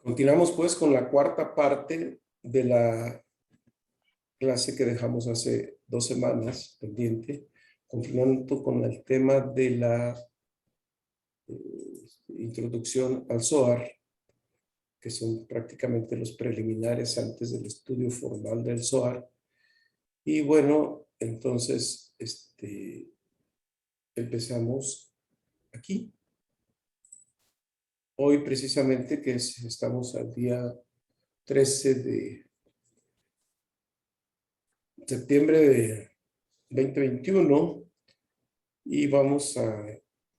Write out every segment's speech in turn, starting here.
Continuamos pues con la cuarta parte de la clase que dejamos hace 2 semanas pendiente, continuando con el tema de la introducción al Zohar, que son prácticamente los preliminares antes del estudio formal del Zohar. Y bueno, entonces empezamos aquí. Hoy precisamente estamos al día 13 de septiembre de 2021 y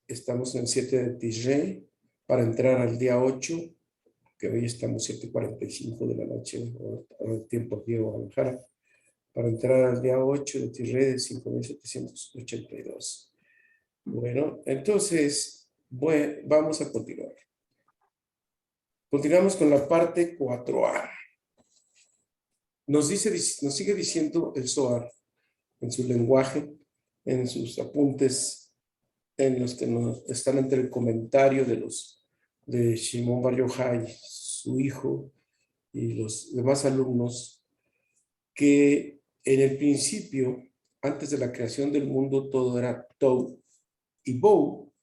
estamos en 7 de Tishrei para entrar al día 8, que hoy estamos 7:45 de la noche, o tiempo aquí en Guadalajara, para entrar al día 8 de Tishrei de 5782. Bueno, entonces, vamos a continuar. Continuamos con la parte 4a. Nos sigue diciendo el Zohar en su lenguaje, en sus apuntes, en los que están entre el comentario de Shimon Bar Yochai, su hijo, y los demás alumnos, que en el principio, antes de la creación del mundo, todo era Tohu y Bohu.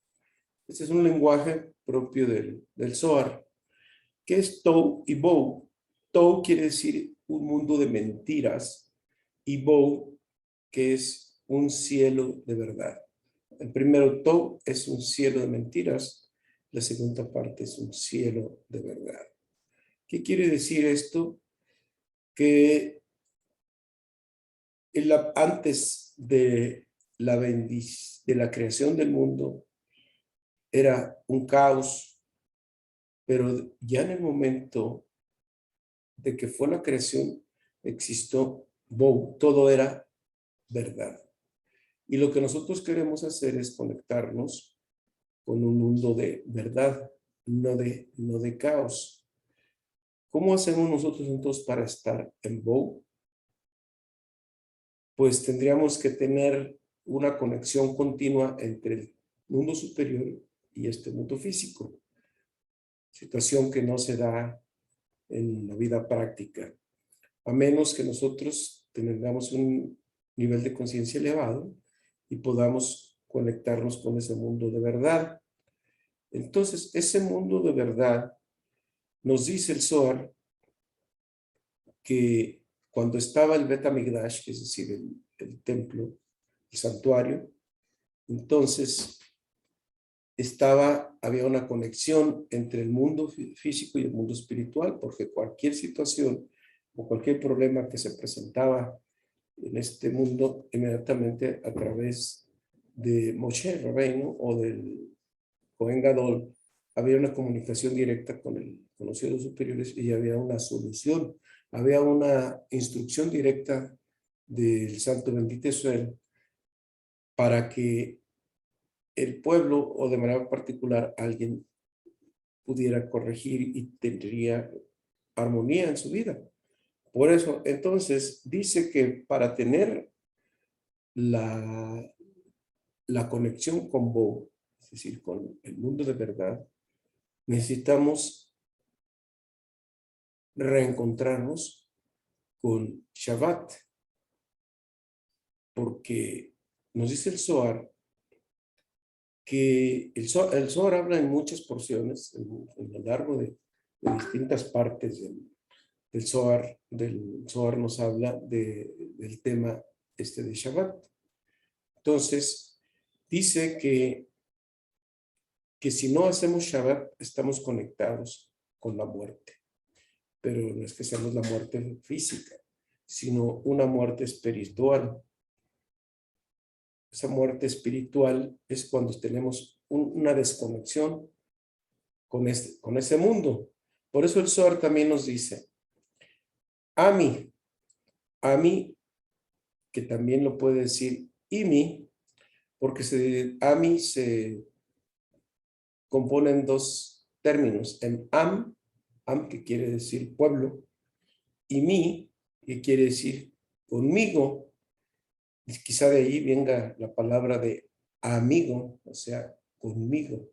Este es un lenguaje propio del Zohar. ¿Qué es Tohu y Bohu? Tohu quiere decir un mundo de mentiras y Bohu, que es un cielo de verdad. El primero, Tohu, es un cielo de mentiras. La segunda parte es un cielo de verdad. ¿Qué quiere decir esto? Que antes de la creación del mundo era un caos, pero ya en el momento de que fue la creación existió todo era verdad. Y lo que nosotros queremos hacer es conectarnos con un mundo de verdad, no de caos. ¿Cómo hacemos nosotros entonces para estar en Bow? Pues tendríamos que tener una conexión continua entre el mundo superior y este mundo físico, situación que no se da en la vida práctica, a menos que nosotros tengamos un nivel de conciencia elevado y podamos conectarnos con ese mundo de verdad. Entonces, ese mundo de verdad, nos dice el Zohar, que cuando estaba el Bet HaMikdash, es decir, el templo, el santuario, entonces había una conexión entre el mundo físico y el mundo espiritual, porque cualquier situación o cualquier problema que se presentaba en este mundo, inmediatamente a través de Moshe Rabbeinu o del Cohen Gadol, había una comunicación directa con los cielos superiores y había una solución, había una instrucción directa del Santo Bendito Israel para que el pueblo, o de manera particular alguien, pudiera corregir y tendría armonía en su vida. Por eso, entonces, dice que para tener la conexión con Bo, es decir, con el mundo de verdad, necesitamos reencontrarnos con Shabbat, porque nos dice el Zohar que el Zohar habla en muchas porciones, en lo largo de distintas partes del Zohar nos habla del tema de Shabbat. Entonces, dice que si no hacemos Shabbat, estamos conectados con la muerte. Pero no es que seamos la muerte física, sino una muerte espiritual. Esa muerte espiritual es cuando tenemos una desconexión con ese mundo. Por eso el Zohar también nos dice, Ami, que también lo puede decir Imi, porque Ami se compone en dos términos, en Am que quiere decir pueblo, y Mi, que quiere decir conmigo. Y quizá de ahí venga la palabra de amigo, o sea, conmigo.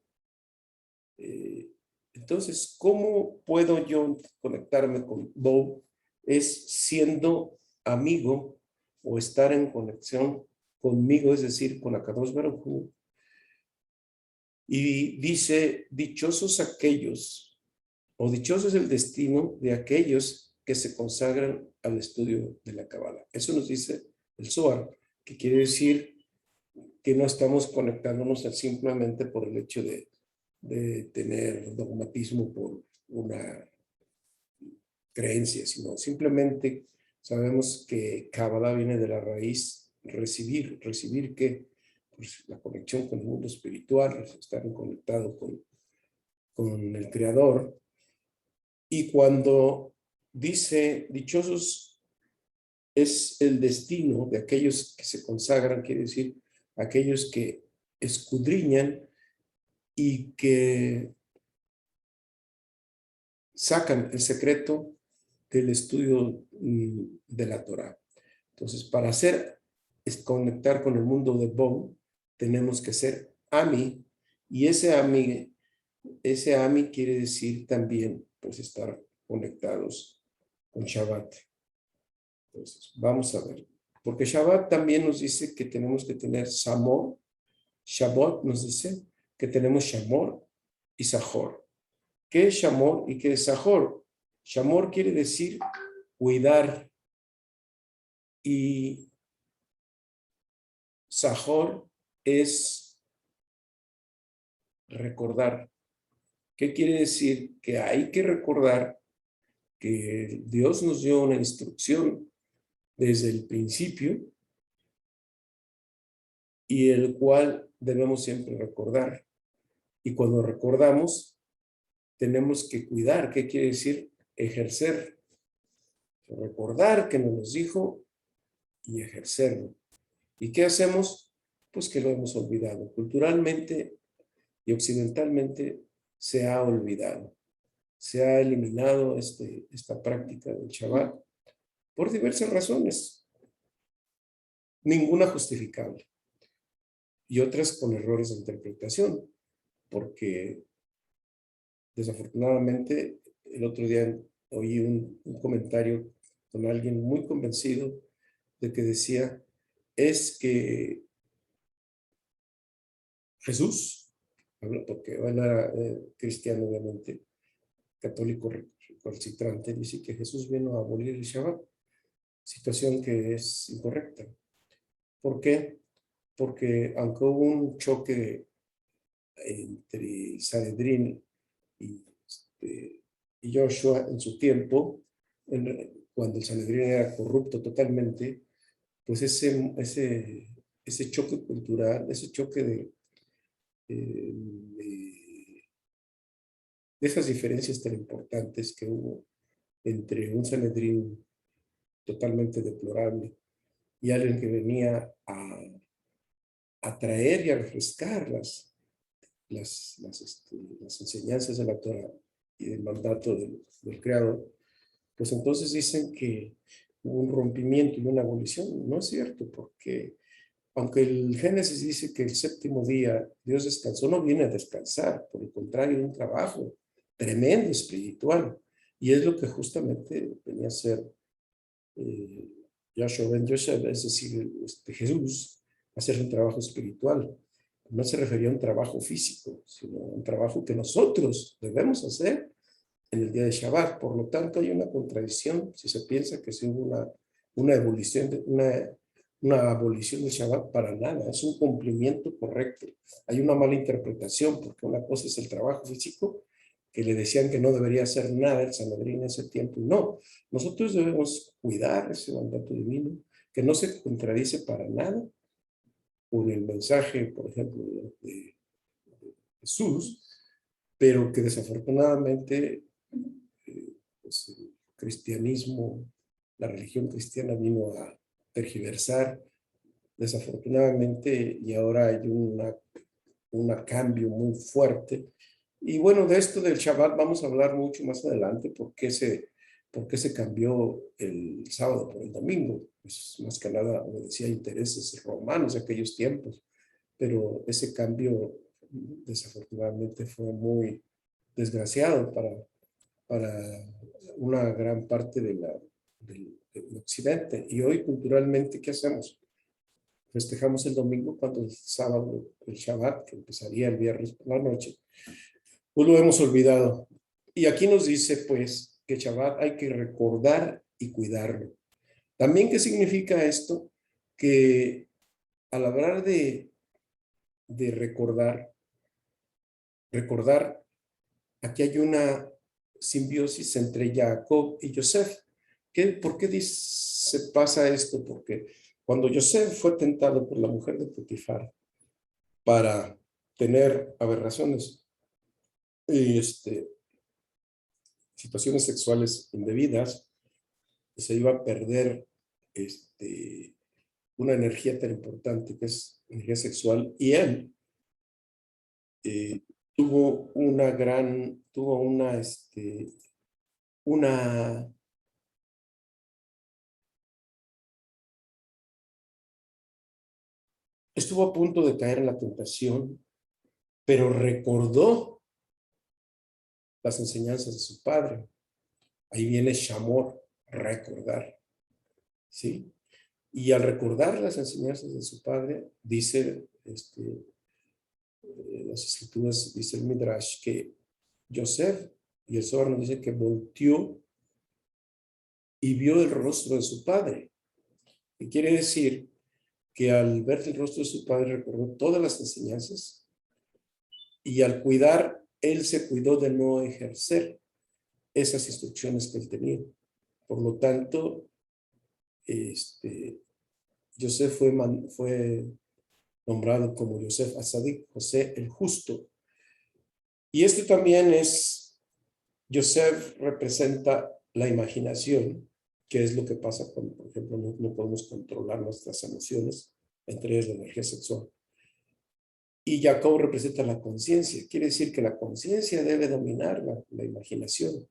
Entonces, ¿cómo puedo yo conectarme con Bob? Es siendo amigo o estar en conexión conmigo, es decir, con Akadosh Baruj Hu. Y dice, dichosos aquellos, o dichoso es el destino de aquellos que se consagran al estudio de la Cábala. Eso nos dice el Zohar, que quiere decir que no estamos conectándonos simplemente por el hecho de tener dogmatismo por una creencia, sino simplemente sabemos que Cábala viene de la raíz recibir. ¿Recibir qué? Pues la conexión con el mundo espiritual, estar conectado con el Creador. Y cuando dice, dichosos es el destino de aquellos que se consagran, quiere decir, aquellos que escudriñan y que sacan el secreto del estudio de la Torah. Entonces, para es conectar con el mundo de Bon, tenemos que ser Ami, y ese Ami quiere decir también, pues, estar conectados con Shabbat. Entonces, vamos a ver, porque Shabbat también nos dice que tenemos que tener Samor, Shabbat nos dice que tenemos Shamor y Sahor. ¿Qué es Shamor y qué es Sahor? Shamor quiere decir cuidar y Sahor es recordar. ¿Qué quiere decir? Que hay que recordar que Dios nos dio una instrucción desde el principio y el cual debemos siempre recordar. Y cuando recordamos, tenemos que cuidar. ¿Qué quiere decir? Ejercer. Recordar que nos dijo y ejercerlo. ¿Y qué hacemos? Pues que lo hemos olvidado. Culturalmente y occidentalmente se ha olvidado. Se ha eliminado esta práctica del Shabbat por diversas razones, ninguna justificable, y otras con errores de interpretación, porque desafortunadamente el otro día oí un comentario con alguien muy convencido de que decía, es que Jesús, porque él era cristiano obviamente, católico recalcitrante, dice que Jesús vino a abolir el Shabbat, situación que es incorrecta. ¿Por qué? Porque aunque hubo un choque entre Sanedrín y Joshua en su tiempo, cuando el Sanedrín era corrupto totalmente, pues ese choque cultural, ese choque de esas diferencias tan importantes que hubo entre un Sanedrín totalmente deplorable y alguien que venía a traer y a refrescar las enseñanzas de la Torah y del mandato del Creador, pues entonces dicen que hubo un rompimiento y una abolición. No es cierto, porque aunque el Génesis dice que el séptimo día Dios descansó, no viene a descansar, por el contrario, un trabajo tremendo espiritual. Y es lo que justamente venía a ser Yahshua ben Yosef, es decir, Jesús, hacer un trabajo espiritual. No se refería a un trabajo físico, sino a un trabajo que nosotros debemos hacer en el día de Shabbat. Por lo tanto, hay una contradicción si se piensa que si hubo una una abolición del Shabbat, para nada. Es un cumplimiento correcto. Hay una mala interpretación, porque una cosa es el trabajo físico, que le decían que no debería hacer nada el Sanedrín en ese tiempo. No, nosotros debemos cuidar ese mandato divino, que no se contradice para nada con el mensaje, por ejemplo, de Jesús, pero que desafortunadamente pues, el cristianismo, la religión cristiana vino a tergiversar desafortunadamente, y ahora hay un cambio muy fuerte. Y bueno, de esto del Shabbat vamos a hablar mucho más adelante, por qué se cambió el sábado por el domingo. Pues más que nada obedecía a intereses romanos de aquellos tiempos, pero ese cambio desafortunadamente fue muy desgraciado para una gran parte del occidente. Y hoy culturalmente, ¿qué hacemos? Festejamos el domingo cuando el sábado, el Shabbat, que empezaría el viernes por la noche, pues lo hemos olvidado. Y aquí nos dice, pues, que Shabbat hay que recordar y cuidarlo. También, ¿qué significa esto? Que al hablar de recordar, aquí hay una simbiosis entre Jacob y Yosef. ¿Por qué pasa esto? Porque cuando Yosef fue tentado por la mujer de Potifar para tener aberraciones y situaciones sexuales indebidas, se iba a perder una energía tan importante que es energía sexual, y él eh, tuvo una, estuvo a punto de caer en la tentación, pero recordó las enseñanzas de su padre. Ahí viene Shamor, recordar, ¿sí? Y al recordar las enseñanzas de su padre, dice las escrituras, dice el Midrash, que Yosef, y el Zohar nos dice que volteó y vio el rostro de su padre. Y quiere decir que al ver el rostro de su padre recordó todas las enseñanzas, y al cuidar, él se cuidó de no ejercer esas instrucciones que él tenía. Por lo tanto, Yosef fue nombrado como Yosef Asadik, José el justo. Y también Yosef representa la imaginación, que es lo que pasa cuando, por ejemplo, no podemos controlar nuestras emociones, entre ellas la energía sexual. Y Jacob representa la conciencia. Quiere decir que la conciencia debe dominar la imaginación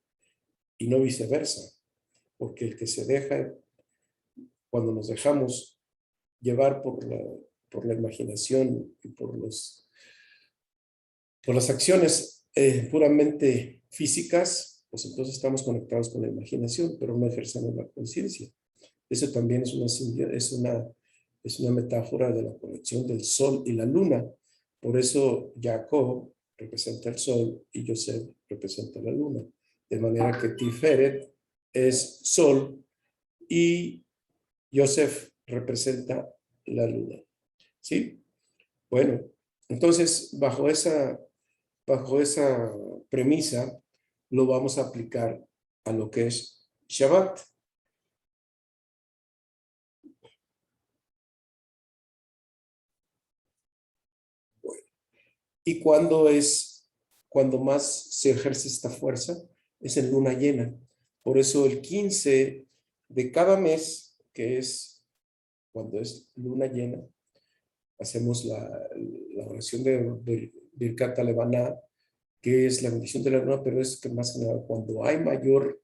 y no viceversa, porque el que se deja, cuando nos dejamos llevar por la imaginación y por las acciones puramente físicas, pues entonces estamos conectados con la imaginación, pero no ejercemos la conciencia. Eso también es una metáfora de la conexión del sol y la luna. Por eso Jacob representa el sol y Yosef representa la luna. De manera que Tiferet es sol y Yosef representa la luna. ¿Sí? Bueno, entonces bajo esa premisa lo vamos a aplicar a lo que es Shabbat. ¿Y cuando más se ejerce esta fuerza? Es en luna llena. Por eso el 15 de cada mes, que es cuando es luna llena, hacemos la oración de Birkat Levaná, que es la bendición de la luna, pero es que más que nada cuando hay mayor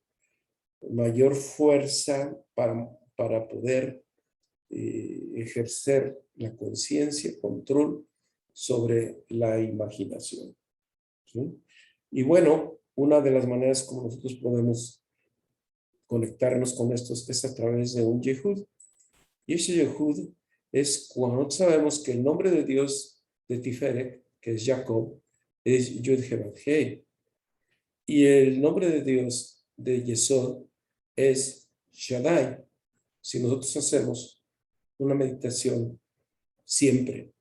fuerza para poder ejercer la conciencia, control sobre la imaginación. ¿Sí? Y bueno, una de las maneras como nosotros podemos conectarnos con estos es a través de un Yehud. Y ese Yehud es cuando sabemos que el nombre de Dios de Tiferet, que es Jacob, es Yud-Heh-Vav-Heh. Y el nombre de Dios de Yesod es Shaddai. Si nosotros hacemos una meditación siempre,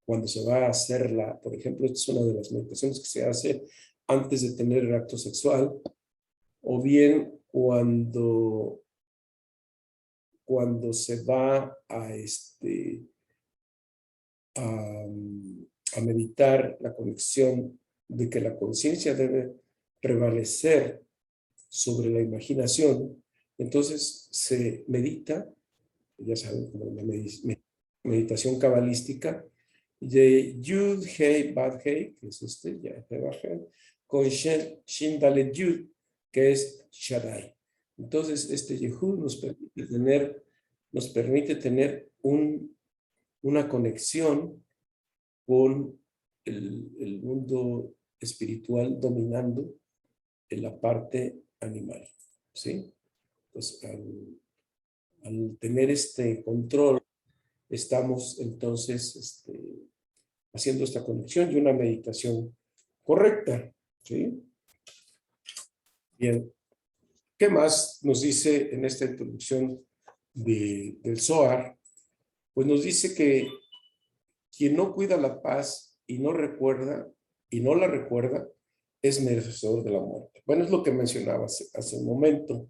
cuando se va a hacerla, por ejemplo, esta es una de las meditaciones que se hace antes de tener el acto sexual, o bien cuando se va a meditar la conexión de que la conciencia debe prevalecer sobre la imaginación. Entonces se medita, ya saben, como la meditación cabalística, de Yud, Hei, Bad, Hei, que es ya, con Shin, Dalet, Yud, que es Shaddai. Entonces, Yehud nos permite tener una conexión con el mundo espiritual dominando en la parte animal, ¿sí? Pues al tener este control, estamos entonces haciendo esta conexión y una meditación correcta, ¿sí? Bien, ¿qué más nos dice en esta introducción del Zohar? Pues nos dice que quien no cuida la paz y no la recuerda, es merecedor de la muerte. Bueno, es lo que mencionaba hace un momento.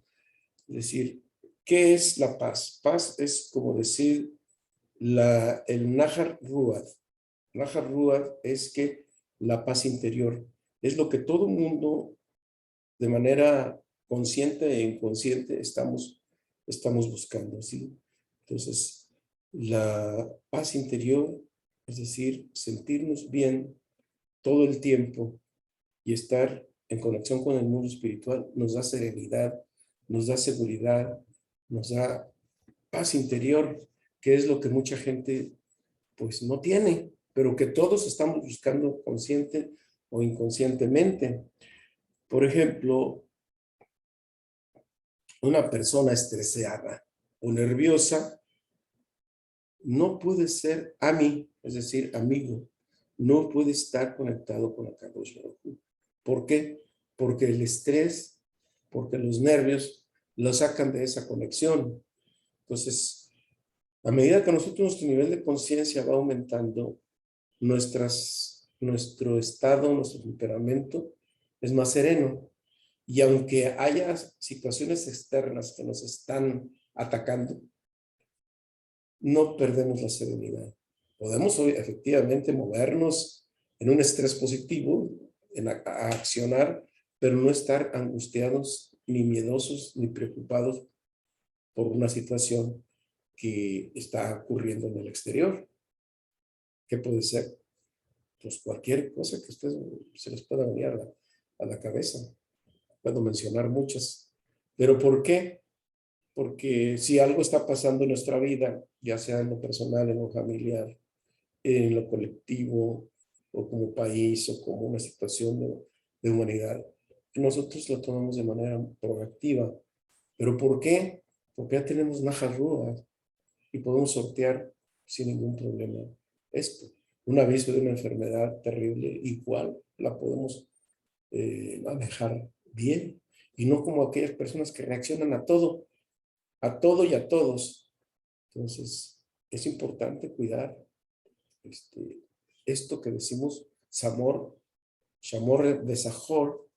Es decir, ¿qué es la paz? Paz es como decir el Nahar Ruad. Nahar Ruad es que la paz interior es lo que todo mundo de manera consciente e inconsciente estamos buscando, ¿sí? Entonces, la paz interior, es decir, sentirnos bien todo el tiempo y estar en conexión con el mundo espiritual, nos da serenidad, nos da seguridad, nos da paz interior, que es lo que mucha gente pues no tiene, pero que todos estamos buscando consciente o inconscientemente. Por ejemplo, una persona estresada o nerviosa no puede ser es decir, amigo, no puede estar conectado con la Kadosh Baruj Hu. ¿Por qué? Porque el estrés, porque los nervios lo sacan de esa conexión. Entonces, a medida que nuestro nivel de conciencia va aumentando, nuestro estado, nuestro temperamento es más sereno. Y aunque haya situaciones externas que nos están atacando, no perdemos la serenidad. Podemos hoy efectivamente movernos en un estrés positivo, a accionar, pero no estar angustiados, ni miedosos, ni preocupados por una situación que está ocurriendo en el exterior. ¿Qué puede ser? Pues cualquier cosa que ustedes se les pueda venir a la cabeza. Puedo mencionar muchas. ¿Pero por qué? Porque si algo está pasando en nuestra vida, ya sea en lo personal, en lo familiar, en lo colectivo, o como país, o como una situación de humanidad, nosotros lo tomamos de manera proactiva. ¿Pero por qué? Porque ya tenemos Nahar Ruach y podemos sortear sin ningún problema esto. Un aviso de una enfermedad terrible, igual la podemos manejar bien, y no como aquellas personas que reaccionan a todo y a todos. Entonces, es importante cuidar esto que decimos Shamor de Sajor.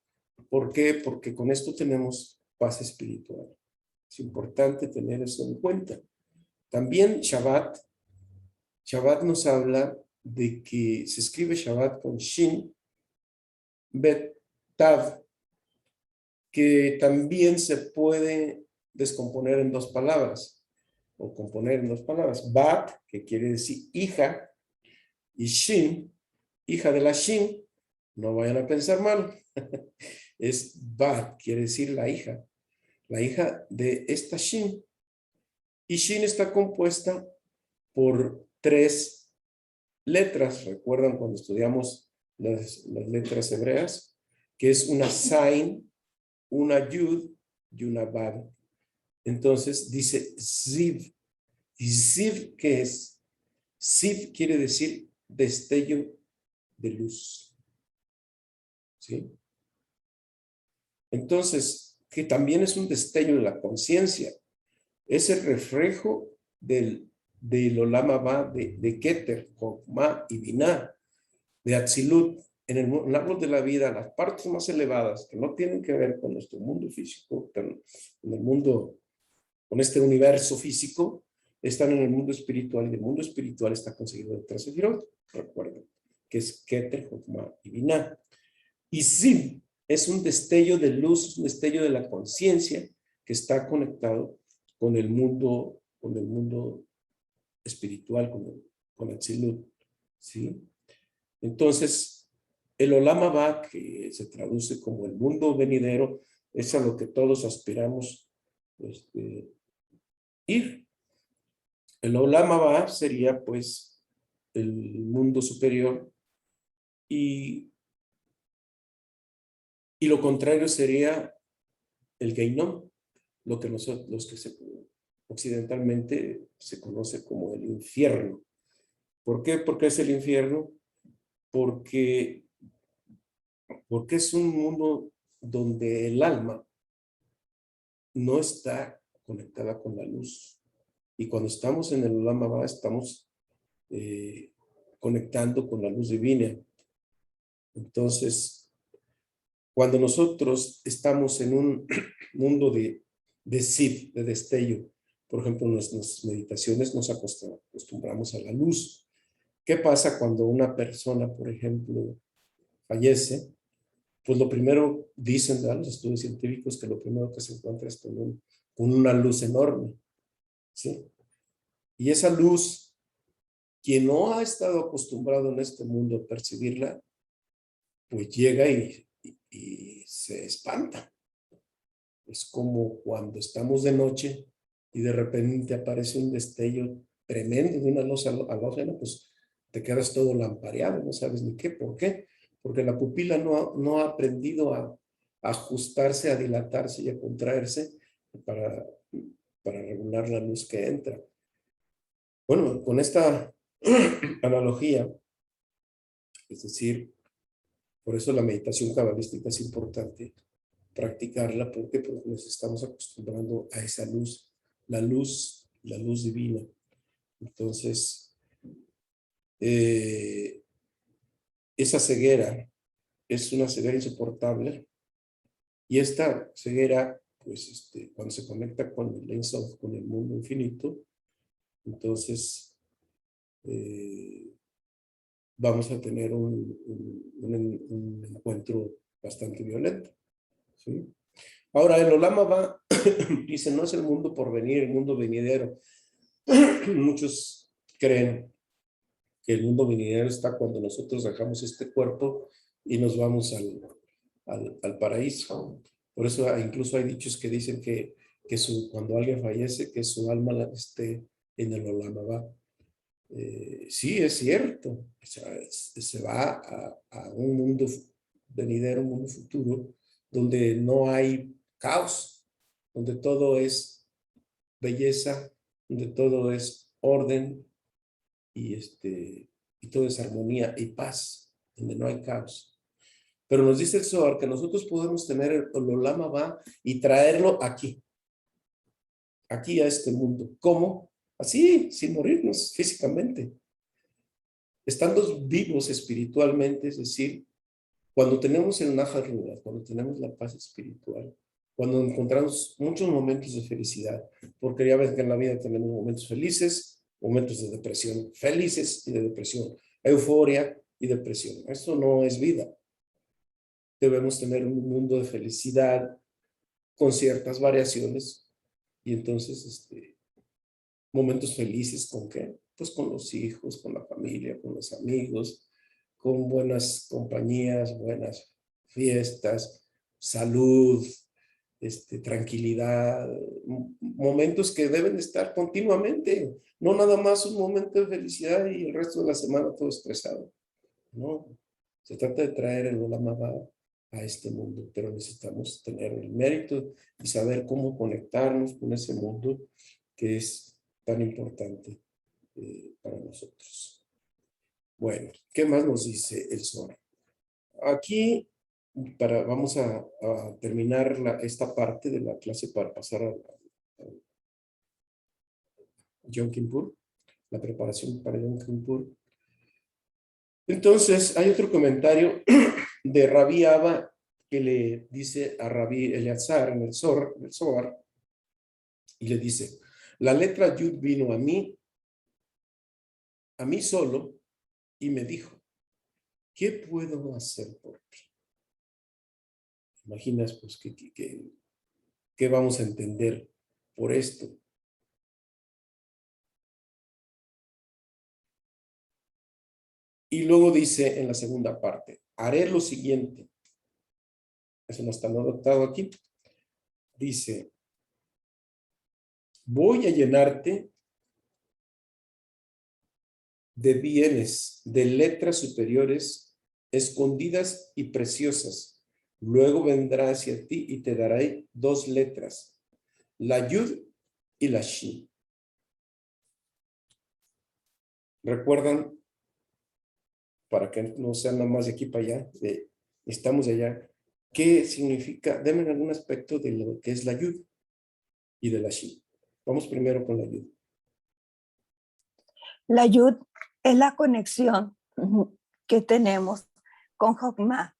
¿Por qué? Porque con esto tenemos paz espiritual. Es importante tener eso en cuenta. También Shabbat nos habla de que se escribe Shabbat con Shin, Bet, Tav, que también se puede descomponer en dos palabras, o componer en dos palabras. Bat, que quiere decir hija, y Shin, hija de la Shin, no vayan a pensar mal, es Bat, quiere decir la hija de esta Shin. Y Shin está compuesta por tres letras. ¿Recuerdan cuando estudiamos las letras hebreas? Que es una Zain, una Yud y una Bab. Entonces dice Ziv. ¿Y Ziv qué es? Ziv quiere decir destello de luz. ¿Sí? Entonces, que también es un destello de la conciencia. Es el reflejo del Olam Abba, de Keter, Chokmah y Binah, de Atzilut, en el árbol de la vida, las partes más elevadas, que no tienen que ver con nuestro mundo físico, pero en el mundo, con este universo físico, están en el mundo espiritual, y el mundo espiritual está conseguido de tres sefirot, recuerden, que es Keter, Chokmah y Binah. Y Ziv es un destello de luz, un destello de la conciencia que está conectado con el mundo espiritual, con el Tzilut, ¿sí? Entonces, el Olam Abba, que se traduce como el mundo venidero, es a lo que todos aspiramos ir. El Olam Abba sería, pues, el mundo superior, y Y lo contrario sería el Geinom, lo que nosotros, occidentalmente se conoce como el infierno. ¿Por qué? Porque es el infierno, porque es un mundo donde el alma no está conectada con la luz. Y cuando estamos en el Olam Abba, estamos conectando con la luz divina. Entonces, cuando nosotros estamos en un mundo de Sif, de destello, por ejemplo, en nuestras meditaciones nos acostumbramos a la luz. ¿Qué pasa cuando una persona, por ejemplo, fallece? Pues lo primero, dicen los estudios científicos, que lo primero que se encuentra es con una luz enorme, ¿sí? Y esa luz, quien no ha estado acostumbrado en este mundo a percibirla, pues llega y se espanta. Es como cuando estamos de noche y de repente aparece un destello tremendo de una luz halógena, pues te quedas todo lampareado, no sabes ni qué, ¿por qué? Porque la pupila no ha aprendido a ajustarse, a dilatarse y a contraerse para regular la luz que entra. Bueno, con esta analogía, es decir, por eso la meditación cabalística es importante practicarla. ¿Por qué? Porque nos estamos acostumbrando a esa luz, la luz divina. Entonces, esa ceguera es una ceguera insoportable, y esta ceguera, pues, cuando se conecta con el Ein Sof, con el mundo infinito, entonces vamos a tener un encuentro bastante violento, ¿sí? Ahora, el Olam Abba dice, no es el mundo por venir, el mundo venidero. Muchos creen que el mundo venidero está cuando nosotros dejamos este cuerpo y nos vamos al paraíso. Por eso incluso hay dichos que dicen que cuando alguien fallece, que su alma esté en el Olam Abba. Sí, es cierto. O sea, se va a un mundo venidero, un mundo futuro, donde no hay caos, donde todo es belleza, donde todo es orden y, y todo es armonía y paz, donde no hay caos. Pero nos dice el Zohar que nosotros podemos tener el Olam Abba y traerlo aquí a este mundo. ¿Cómo? Así, sin morirnos físicamente. Estando vivos espiritualmente, es decir, cuando tenemos el Nahat Ruach, cuando tenemos la paz espiritual, cuando encontramos muchos momentos de felicidad, porque ya ves que en la vida tenemos momentos felices, momentos de depresión, felices y de depresión, euforia y depresión. Esto no es vida. Debemos tener un mundo de felicidad con ciertas variaciones, y entonces momentos felices, ¿con qué? Pues con los hijos, con la familia, con los amigos, con buenas compañías, buenas fiestas, salud, tranquilidad, momentos que deben estar continuamente, no nada más un momento de felicidad y el resto de la semana todo estresado. No, se trata de traer el Olam Abba a este mundo, pero necesitamos tener el mérito y saber cómo conectarnos con ese mundo que es tan importante para nosotros. Bueno, ¿qué más nos dice el Zohar? Aquí vamos a terminar esta parte de la clase para pasar a Yom Kippur, la preparación para Yom Kippur. Entonces, hay otro comentario de Rabbi Abba que le dice a Rabbi Eleazar en el Zohar, y le dice, la letra Yud vino a mí solo, y me dijo, ¿qué puedo hacer por ti? Imaginas, pues, ¿qué vamos a entender por esto? Y luego dice en la segunda parte, haré lo siguiente. Eso no está anotado aquí. Dice, voy a llenarte de bienes, de letras superiores, escondidas y preciosas, Luego vendrá hacia ti y te dará 2 letras, la Yud y la Shin. ¿Recuerdan? Para que no sea nada más de aquí para allá, estamos allá. ¿Qué significa? Denme algún aspecto de lo que es la Yud y de la Shin. Vamos primero con la Yud. La Yud es la conexión que tenemos con Jokma.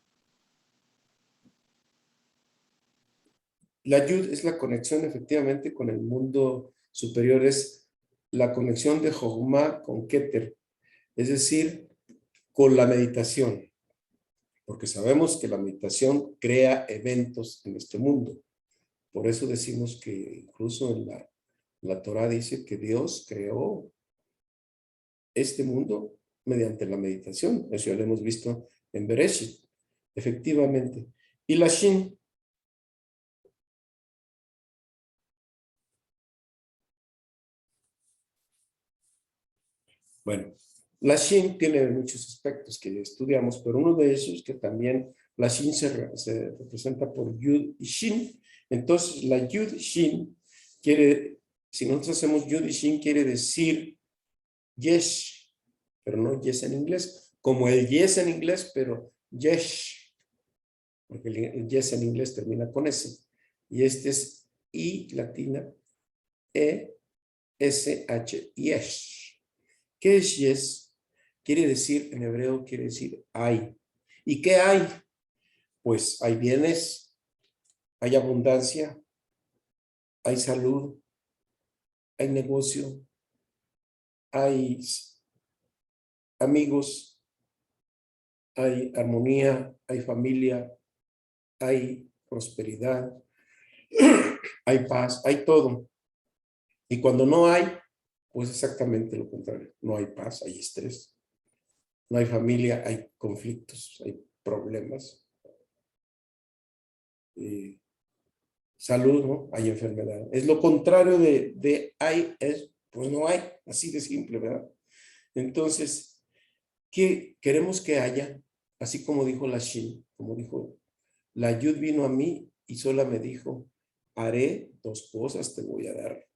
La Yud es la conexión efectivamente con el mundo superior, es la conexión de Jokma con Keter, es decir, con la meditación, porque sabemos que la meditación crea eventos en este mundo. Por eso decimos que incluso en la Torah dice que Dios creó este mundo mediante la meditación. Eso ya lo hemos visto en Bereshit, efectivamente. Y la Shin, bueno, la Shin tiene muchos aspectos que estudiamos, pero uno de ellos que también la Shin se representa por Yud y Shin. Entonces, la Yud Shin quiere, si nosotros hacemos Yud y Shin, quiere decir Yesh, pero no Yes en inglés, como el Yes en inglés, pero Yesh, porque el Yes en inglés termina con S. Y este es I latina, E, S, H, Yesh. ¿Qué es Yes? Quiere decir, en hebreo quiere decir hay. ¿Y qué hay? Pues hay bienes, hay abundancia, hay salud, hay negocio, hay amigos, hay armonía, hay familia, hay prosperidad, hay paz, hay todo. Y cuando no hay, pues exactamente lo contrario. No hay paz, hay estrés. No hay familia, hay conflictos, hay problemas. Salud, ¿no? Hay enfermedad. Es lo contrario de hay, es, pues no hay. Así de simple, ¿verdad? Entonces, ¿qué queremos que haya? Así como dijo la Shin, como dijo, la Yud vino a mí y sola me dijo, haré 2 cosas, te voy a dar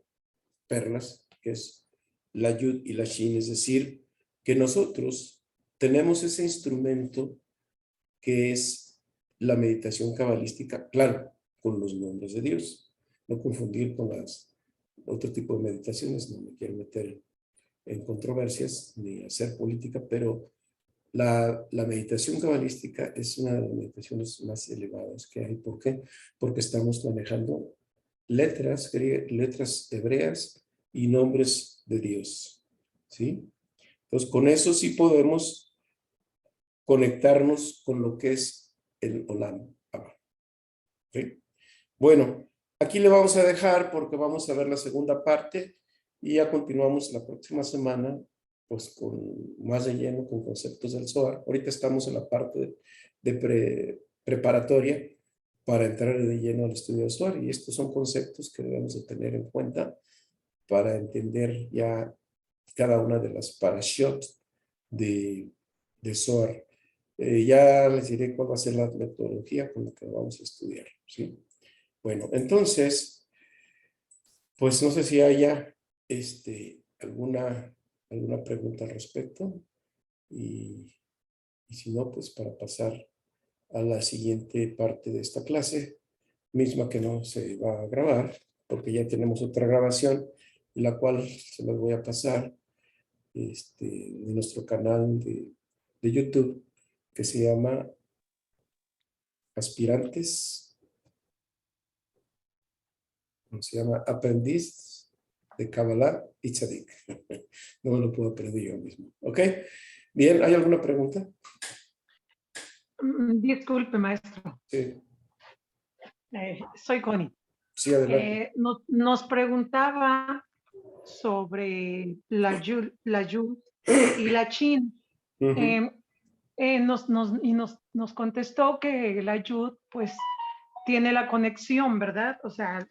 perlas, que es la Yud y la Shin, es decir, que nosotros tenemos ese instrumento que es la meditación cabalística, claro, con los nombres de Dios, no confundir con las otro tipo de meditaciones, no me quiero meter en controversias ni hacer política, pero la meditación cabalística es una de las meditaciones más elevadas que hay. ¿Por qué? Porque estamos manejando letras hebreas y nombres de Dios, ¿sí? Entonces, con eso sí podemos conectarnos con lo que es el Olam Abba, ¿sí? Bueno, aquí le vamos a dejar porque vamos a ver la segunda parte y ya continuamos la próxima semana pues con más de lleno con conceptos del Zohar. Ahorita estamos en la parte de preparatoria para entrar de lleno al estudio del Zohar y estos son conceptos que debemos de tener en cuenta para entender ya cada una de las parashot de Zohar. Ya les diré cuál va a ser la metodología con la que vamos a estudiar, ¿sí? Bueno, entonces, pues no sé si haya alguna pregunta al respecto y si no, pues para pasar a la siguiente parte de esta clase, misma que no se va a grabar, porque ya tenemos otra grabación, la cual se las voy a pasar de nuestro canal de YouTube, que se llama Aspirantes, se llama Aprendiz de Kabbalah y Tzadik. No me lo puedo aprender yo mismo. ¿Ok? Bien, ¿hay alguna pregunta? Disculpe, maestro. Sí, Soy Connie. sí, adelante. Nos preguntaba sobre la Yud y la Shin. Ujú. Nos contestó que la Yud, pues, tiene la conexión, ¿verdad? O sea,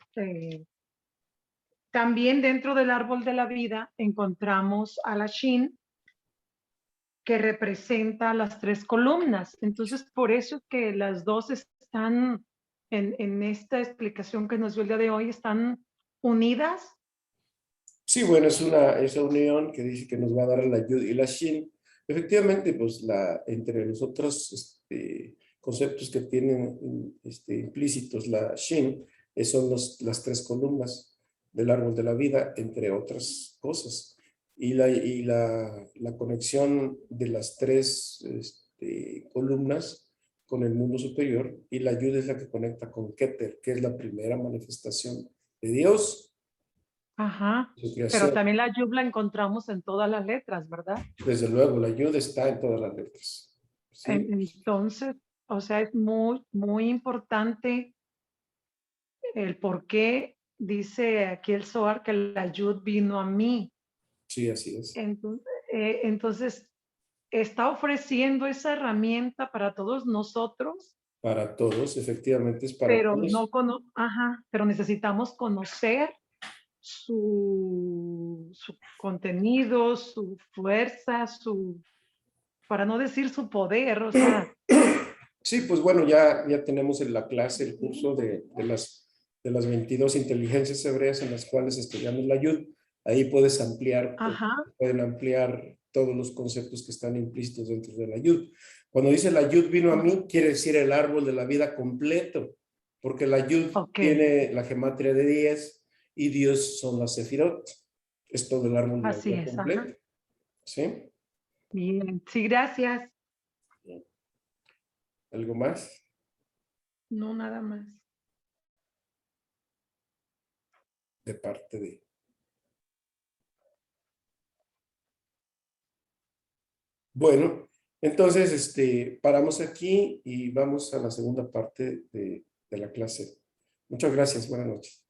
también dentro del árbol de la vida encontramos a la Shin, que representa las 3 columnas. Entonces, por eso es que las dos están en esta explicación que nos dio el día de hoy, están unidas. Sí, bueno, es esa unión que dice que nos va a dar la Yud y la Shin. Efectivamente, pues entre los otros conceptos que tienen implícitos la Shin, son las tres columnas del árbol de la vida, entre otras cosas. Y la conexión de las tres columnas con el mundo superior, y la Yud es la que conecta con Keter, que es la primera manifestación de Dios, Ajá. su Pero creación. también la Yud la encontramos en todas las letras, ¿verdad? Desde luego, la ayuda está en todas las letras. ¿Sí? Entonces, o sea, es muy, muy importante el por qué dice aquí el Zohar que la Yud vino a mí. Sí, así es. Entonces, está ofreciendo esa herramienta para todos nosotros, Para todos, efectivamente es para pero todos. pero necesitamos conocer su contenido, su fuerza, para no decir su poder, o sea, Sí, pues bueno, ya tenemos en la clase el curso de las 22 inteligencias hebreas en las cuales estudiamos la ayuda. Ahí puedes ampliar, ajá, pueden ampliar todos los conceptos que están implícitos dentro de la ayuda. Cuando dice la ayuda vino a mí, quiere decir el árbol de la vida completo, porque la ayuda ok, tiene la gematria de 10 y Dios son las sefirot. Es todo el árbol de la así vida es, ajá, completo. ¿Sí? bien, sí, gracias, ¿Algo más? no nada más. De parte de... Bueno, entonces paramos aquí y vamos a la segunda parte de la clase. Muchas gracias. Buenas noches.